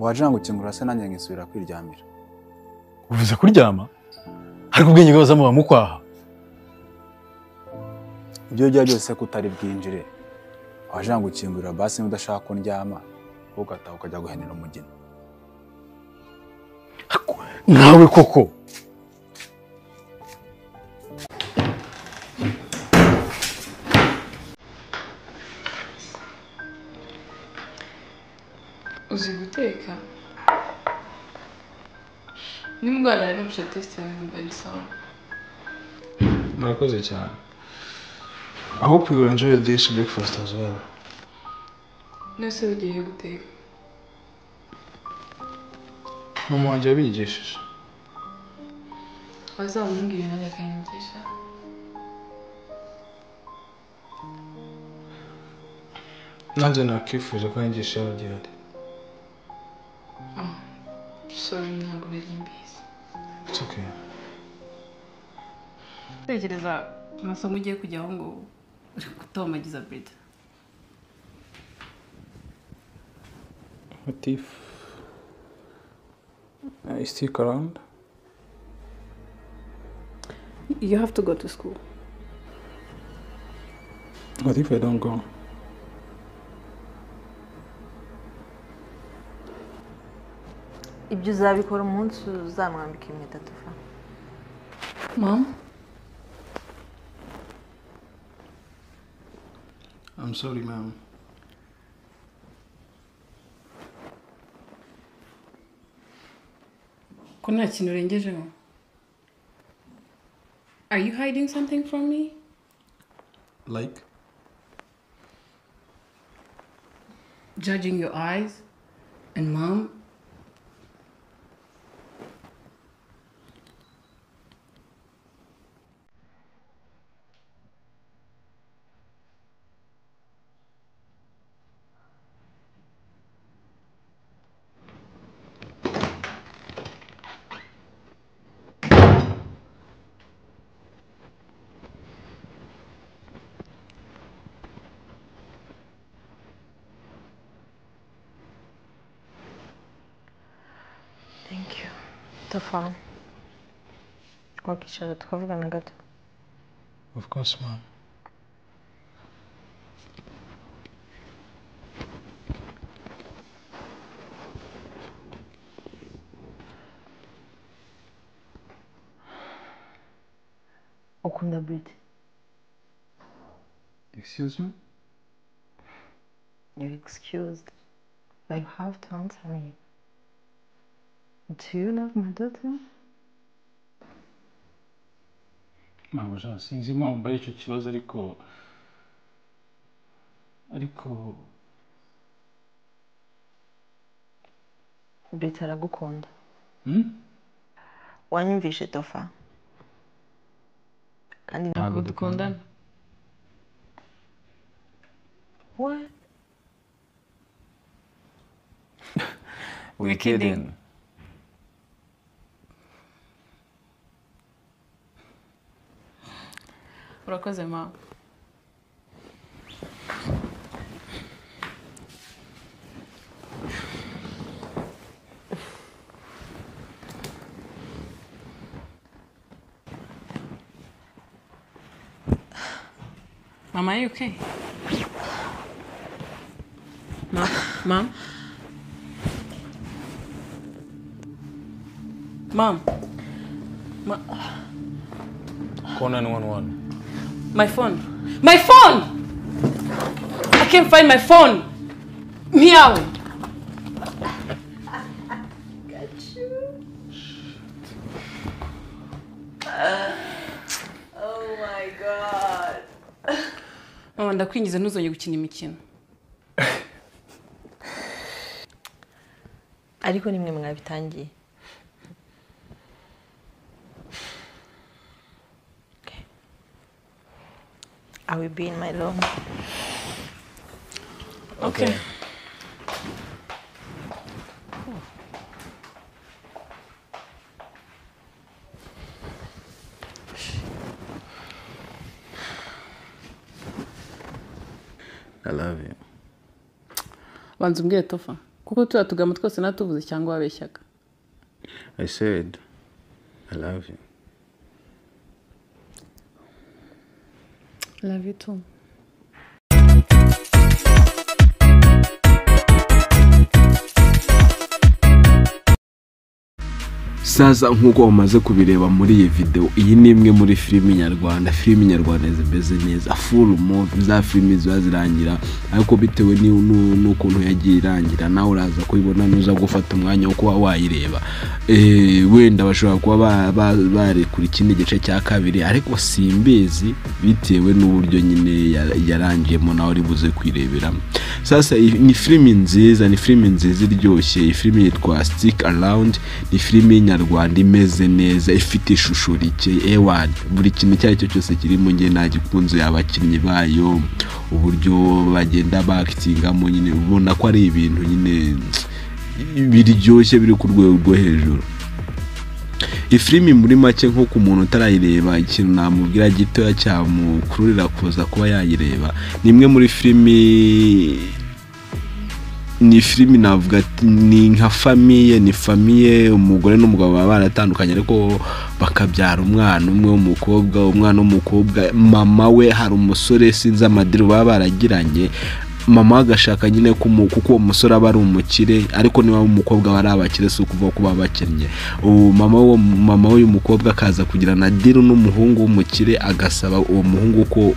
waje ngo ukingura se nanjye ngisubira kwiryamira. Uvuze kuryama? Ariko ubwenge bwaza mu bamukwaha. Ibyo bya byose kutari bwinjire. Waje ngo ukingura basi udashaka ko ndyama, ugataha ukajya guhenera umugeni. Nawe koko. Uzi guteka? Nimugana rero mfite test yawe mbere sawa. Murakoze cyane. I hope you will enjoy this breakfast as well. Nese ugiye guteka? Mama wanjye yabigishije. Wazamumbwira nanjye akanyigisha. Nanjye nakifuza ko yanyigisha abagihari. Sorry, ntabwo biri mbizi. It's okay. Tekereza amasomo ugiye kujyaho ngo uri kutomagiza Brida. What if I stick around? You have to go to school. What if I don't go? Ibyo uzabikora umunsi uzamwambika impeta tufa. Mom? I'm sorry, ma'am. Ko nta kintu urengejeho? Are you hiding something from me? Like? Judging your eyes? And Mom? Thank you. Tufa. Wakisha tukavugana gato. Of course, ma'am. Ukunda Brida. Excuse me? You're excused. But you have to answer me. Do you love my daughter? Mama, sinzi impamvu ari icyo kibazo ariko Brida aragukunda. Wanyumvishe Tufa. Kandi ntabwo dukundana. What? We're kidding. Urakoze ma. Mama, are you okay? Mom? Call 911. My phone! My phone! I can't find my phone! Meow! Got you. Oh my God. Mama, ndakwingiza ntuzongeye gukina imikino. Ariko nimwe mwabitangiye. Okay. I will be in my room. Okay. I love you. Banza umbwire Tufa, kuko turatugama twose natuvuze cyangwa wabeshyaga. I said I love you. Love you too. Sasa nkuko umaze kubireba muri iyi video, iyi ni imwe muri filimi nyarwanda zimeze neza, full movie za filimi zirangira, ariko bitewe n'ukuntu yagiye irangira nawe uraza kubibona nuza gufata umwanya wo kuba wayireba. Wenda bashobora kuba bari kuri ikindi gice cya kabiri, ariko simbizi bitewe n'uburyo nyine yarangiyemo nawe uri buze kwireberamo. Sasa ni filimi nziza, iryoshye. Iyi filimi yitwa Stick Around, ni filimi nyarwanda imeze neza, ifite ishusho rike. Buri kintu cyacyo cyose kirimo nge nagikunze, abakinnyi bayo, uburyo bagenda bakitingamo, nyine ubona ko ari ibintu nyine biryoshye, biri ku rwego rwo hejuru. Ifilimi muri make nko ku muntu utarayireba, ikintu namubwira gitoya cyamukururira kuza kuba yayireba, ni imwe muri filimi, ni filimi navuga ni nka famille, ni famille, umugore n'umugabo baba baratandukanye ariko bakabyara umwana umwe w'umukobwa. Mama we hari umusore sinzi amadiri baba baragiranye, mama agashaka nyine kuko uwo musore aba ari umukire, ariko niba umukobwa bari abakire si ukuvuga ko babakennye. Mama w'uyu mukobwa akaza kugira na deal n'umuhungu w'umukire, agasaba uwo muhungu ko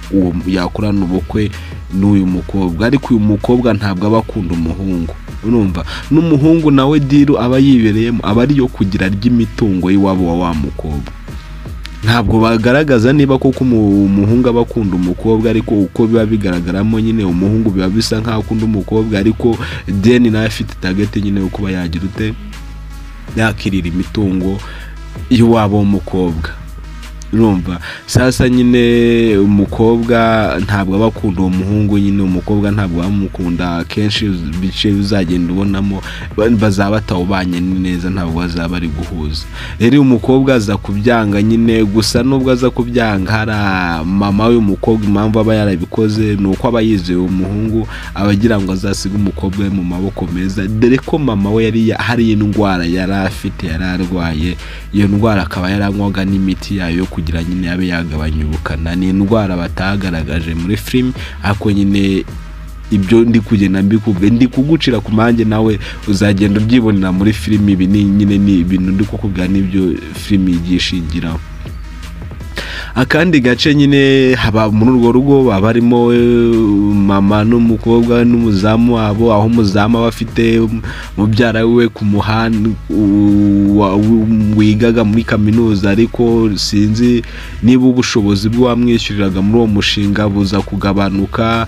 yakorana ubukwe n'uyu mukobwa, ariko uyu mukobwa ntabwo aba akunda umuhungu, urumva. N'umuhungu nawe deal aba yibereyemo aba ariyo kugira ry'imitungo y'iwabo wa mukobwa. Ntabwo bagaragaza niba koko umuhungu aba akunda umukobwa, ariko uko biba bigaragaramo nyine umuhungu biba bisa nkaho akunda umukobwa, ariko deni nawe afite target nyine yo kuba yagira ute yakirira imitungo y'iwabo w'umukobwa, urumva. Sasa nyine umukobwa ntabwo aba akunda uwo muhungu, nyine umukobwa ntabwo bamukunda. Kenshi bice uzagenda ubonamo bazaba batawubanye neza, ntabwo bazaba ari guhuza. Rero umukobwa aza kubyanga nyine, gusa nubwo aza kubyanga hari mama w'umukobwa impamvu aba yarabikoze ni uko aba yizeye umuhungu, abagira ngo azasiga umukobwa we mu maboko meza, dore ko mama we hari indwara yari afite, yari arwaye. Iyo ndwara akaba yaranywaga n'imiti yayo kugira nyine yabe yagabanya ubukana. Ni indwara batagaragaje muri film, ariko nyine ibyo ndi kugenda mbikubwe, ndi kugucira ku manjye, nawe uzagenda ubyibonera muri film. Ibi nyine ni ibintu ndi kukubwira n'ibyo film yigishingiraho. Akandi gace nyine haba muri urwo rugo baba harimo mama n'umukobwa n'umuzamu wabo, aho umuzamu aba afite mubyara we ku muhanda wigaga muri kaminuza, ariko sinzi niba ubushobozi bw'uwamwishyuriraga muri uwo mushinga buza kugabanuka,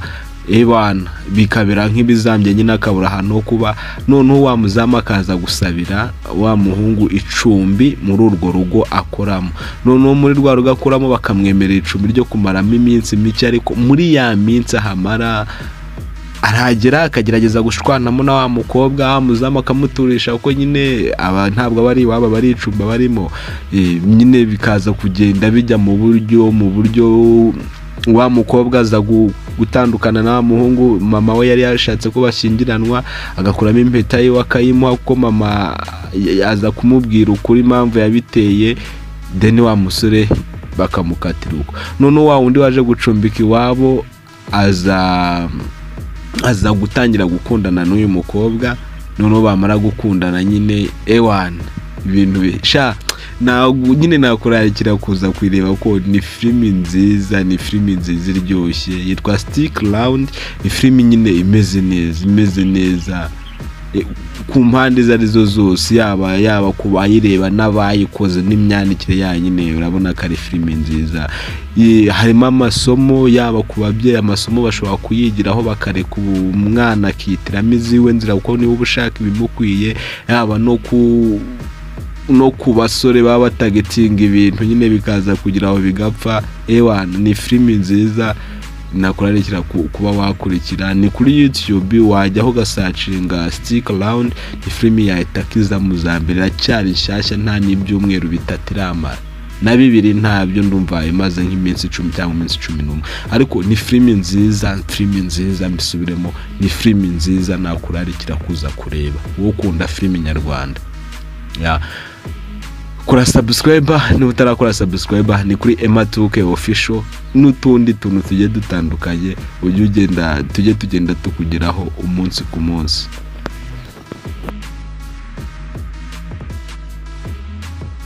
bikabera nk'ibizambye nyine akabura ahantu ho kuba. Noneho wa muzamu akaza gusabira wa muhungu icumbi muri urwo rugo akoramo. Noneho muri rwa rugo akoramo bakamwemerera icumbi ryo kumaramo iminsi mike, ariko muri ya minsi ahamara aragera akagerageza gushwanamo na wa mukobwa, wa muzamu akamuturisha kuko nyine ntabwo bari iwabo, bari icumba barimo. Nyine bikaza kugenda bijya mu buryo wa mukobwa aza gutandukana na muhungu. Mama we yari yashatse ko bashyingiranwa, agakuramo impeta ye akayimuha kuko mama aza kumubwira ukuri impamvu yabiteye, deni wa musore bakamukatira uko. None wa wundi waje gucumbika iwabo aza gutangira gukundana n'uyu mukobwa. None bamara gukundana nyine ibintu bisha nyine nakurarikira kuza kwireba ko ni filimi nziza, iryoshye, yitwa Stick Around. Ni filimi nyine imeze neza ku mpande zarizo zose, yaba ku bayireba n'abayikoze n'imyandikire yayo, nyine urabona ko ari filimi nziza. Harimo amasomo, yaba ku babyeyi amasomo bashobora kuyigiraho bakareka umwana akihitiramo iziwe nzira kuko niba ushaka ibimukwiye, yaba no ku basore baba batagetinga ibintu nyine bikaza kugira aho bigapfa. Ni filimi nziza nakurarikira kuba wakurikira. Ni kuri YouTube wajyaho ugasacinga Stick Around. Ni filimi ya etakiza mu za mbere, iracyari nshyashya, nta n'ibyumweru bitatu iramara. na 2 ntabyo ndumva imaze nk'iminsi 10 cyangwa iminsi 11 ariko ni filime nziza mbisubiremo ni filime nziza nakurarikira kuza kureba wowe ukunda filime nyarwanda kora subscribe ni utarakora subscribe ni kuri Emma2K official n'utundi tuntu tujye dutandukanye ujye tugenda tukugeraho umunsi ku munsi.